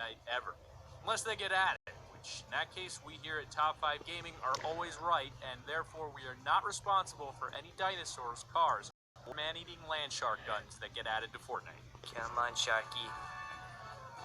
Fortnite ever. Unless they get at it, which in that case we here at Top 5 Gaming are always right, and therefore we are not responsible for any dinosaurs, cars, or man-eating land shark guns that get added to Fortnite. Come on, Sharky.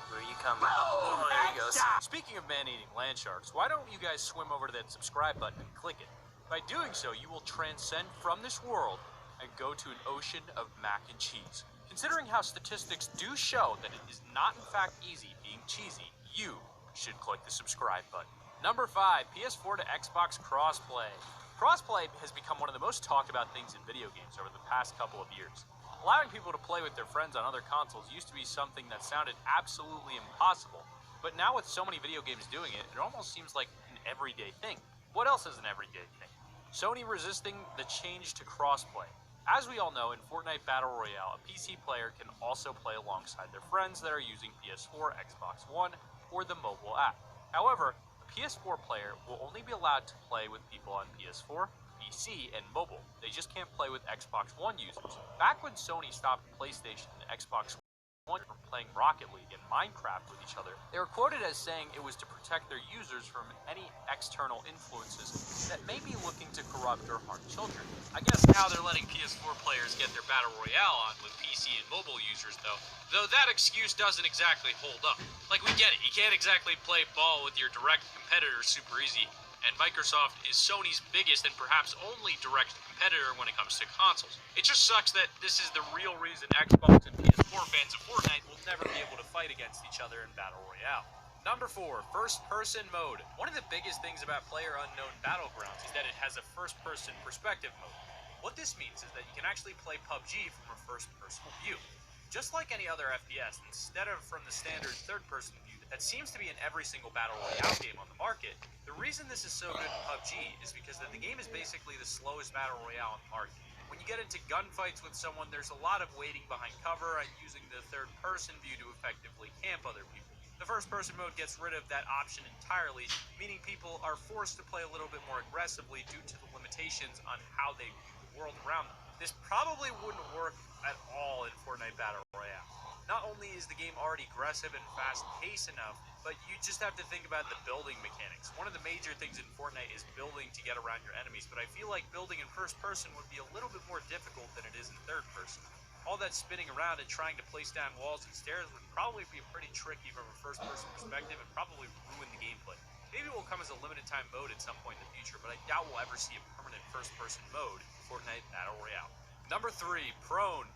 Where you coming? Oh, there he goes. Speaking of man-eating land sharks, why don't you guys swim over to that subscribe button and click it? By doing so, you will transcend from this world and go to an ocean of mac and cheese. Considering how statistics do show that it is not in fact easy being cheesy, you should click the subscribe button. Number 5, PS4 to Xbox crossplay. Crossplay has become one of the most talked about things in video games over the past couple of years. Allowing people to play with their friends on other consoles used to be something that sounded absolutely impossible, but now with so many video games doing it, it almost seems like an everyday thing. What else is an everyday thing? Sony resisting the change to crossplay. As we all know, in Fortnite Battle Royale, a PC player can also play alongside their friends that are using PS4, Xbox One, or the mobile app. However, a PS4 player will only be allowed to play with people on PS4, PC, and mobile. They just can't play with Xbox One users. Back when Sony stopped PlayStation and Xbox One from playing Rocket League and Minecraft with each other, they were quoted as saying it was to protect their users from any external influences that may be looking to corrupt or harm children. I guess now they're letting PS4 players get their Battle Royale on with PC and mobile users though that excuse doesn't exactly hold up. Like, we get it, you can't exactly play ball with your direct competitor super easy, and Microsoft is Sony's biggest and perhaps only direct competitor when it comes to consoles. It just sucks that this is the real reason Xbox and PS4 fans of Fortnite will never be able to fight against each other in Battle Royale. Number 4, first-person mode. One of the biggest things about PlayerUnknown Battlegrounds is that it has a first-person perspective mode. What this means is that you can actually play PUBG from a first-person view. Just like any other FPS, instead of from the standard third-person view that seems to be in every single Battle Royale game on the market, the reason this is so good in PUBG is because the game is basically the slowest Battle Royale on the market. When you get into gunfights with someone, there's a lot of waiting behind cover and using the third-person view to effectively camp other people. The first-person mode gets rid of that option entirely, meaning people are forced to play a little bit more aggressively due to the limitations on how they view the world around them. This probably wouldn't work at all in Fortnite Battle Royale. Not only is the game already aggressive and fast-paced enough, but you just have to think about the building mechanics. One of the major things in Fortnite is building to get around your enemies, but I feel like building in first person would be a little bit more difficult than it is in third person. All that spinning around and trying to place down walls and stairs would probably be pretty tricky from a first-person perspective and probably ruin the gameplay. Maybe it will come as a limited-time mode at some point in the future, but I doubt we'll ever see a permanent first-person mode in Fortnite Battle Royale. Number 3, prone.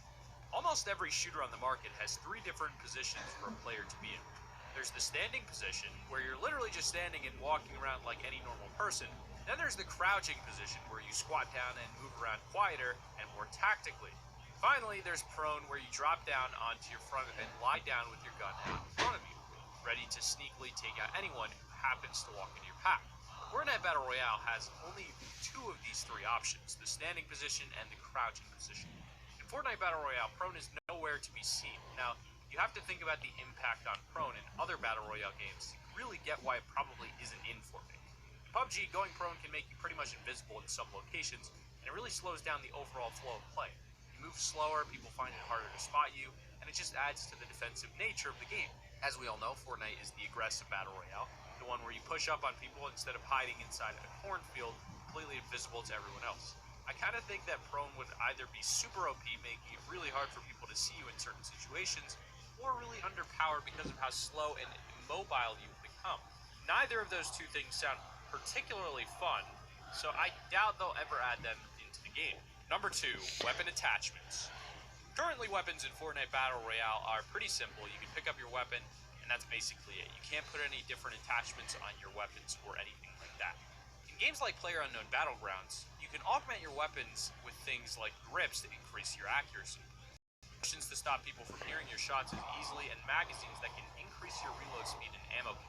Almost every shooter on the market has 3 different positions for a player to be in. There's the standing position, where you're literally just standing and walking around like any normal person. Then there's the crouching position, where you squat down and move around quieter and more tactically. Finally, there's prone, where you drop down onto your front and lie down with your gun out in front of you, ready to sneakily take out anyone who happens to walk into your path. Fortnite Battle Royale has only 2 of these 3 options, the standing position and the crouching position. In Fortnite Battle Royale, prone is nowhere to be seen. Now, you have to think about the impact on prone in other Battle Royale games to really get why it probably isn't in Fortnite. In PUBG, going prone can make you pretty much invisible in some locations, and it really slows down the overall flow of play. You move slower, people find it harder to spot you, and it just adds to the defensive nature of the game. As we all know, Fortnite is the aggressive Battle Royale, the one where you push up on people instead of hiding inside a cornfield, completely invisible to everyone else. I kind of think that prone would either be super OP, making it really hard for people to see you in certain situations, or really underpowered because of how slow and immobile you become. Neither of those 2 things sound particularly fun, so I doubt they'll ever add them into the game. Number 2, weapon attachments. Currently, weapons in Fortnite Battle Royale are pretty simple. You can pick up your weapon, and that's basically it. You can't put any different attachments on your weapons or anything like that. In games like PlayerUnknown Battlegrounds, you can augment your weapons with things like grips to increase your accuracy, cushions to stop people from hearing your shots as easily, and magazines that can increase your reload speed and ammo.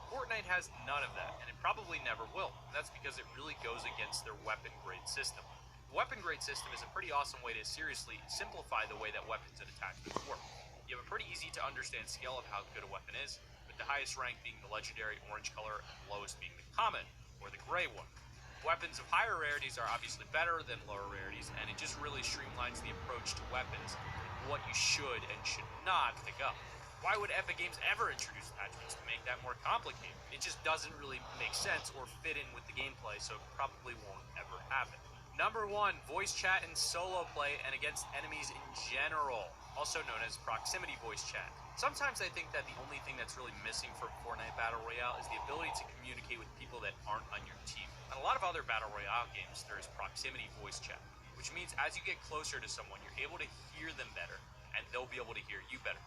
Fortnite has none of that, and it probably never will. That's because it really goes against their weapon grade system. The weapon grade system is a pretty awesome way to seriously simplify the way that weapons and attachments work. You have a pretty easy to understand scale of how good a weapon is, with the highest rank being the legendary orange color and the lowest being the common, or the gray one. Weapons of higher rarities are obviously better than lower rarities, and it just really streamlines the approach to weapons, what you should and should not pick up. Why would Epic Games ever introduce attachments to make that more complicated? It just doesn't really make sense or fit in with the gameplay, so it probably won't ever happen. Number 1, voice chat and solo play and against enemies in general, also known as proximity voice chat. Sometimes I think that the only thing that's really missing from Fortnite Battle Royale is the ability to communicate with people that aren't on your team. In a lot of other Battle Royale games, there is proximity voice chat, which means as you get closer to someone, you're able to hear them better, and they'll be able to hear you better.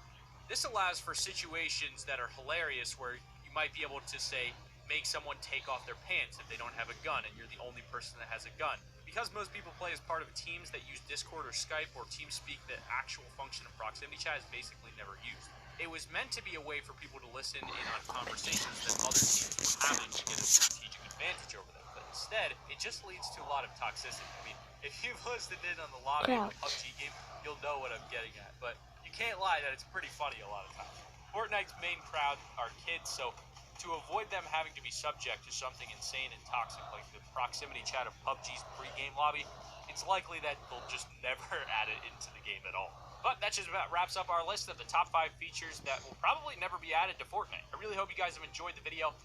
This allows for situations that are hilarious where you might be able to say, make someone take off their pants if they don't have a gun and you're the only person that has a gun. Because most people play as part of teams that use Discord or Skype or TeamSpeak, the actual function of proximity chat is basically never used. It was meant to be a way for people to listen in on conversations that other teams were having to get a strategic advantage over them. But instead, it just leads to a lot of toxicity. I mean, if you've listened in on the lobby of the PUBG game, you'll know what I'm getting at. But you can't lie that it's pretty funny a lot of times. Fortnite's main crowd are kids, so to avoid them having to be subject to something insane and toxic like the proximity chat of PUBG's pre-game lobby, it's likely that they'll just never add it into the game at all. But that just about wraps up our list of the top 5 features that will probably never be added to Fortnite. I really hope you guys have enjoyed the video.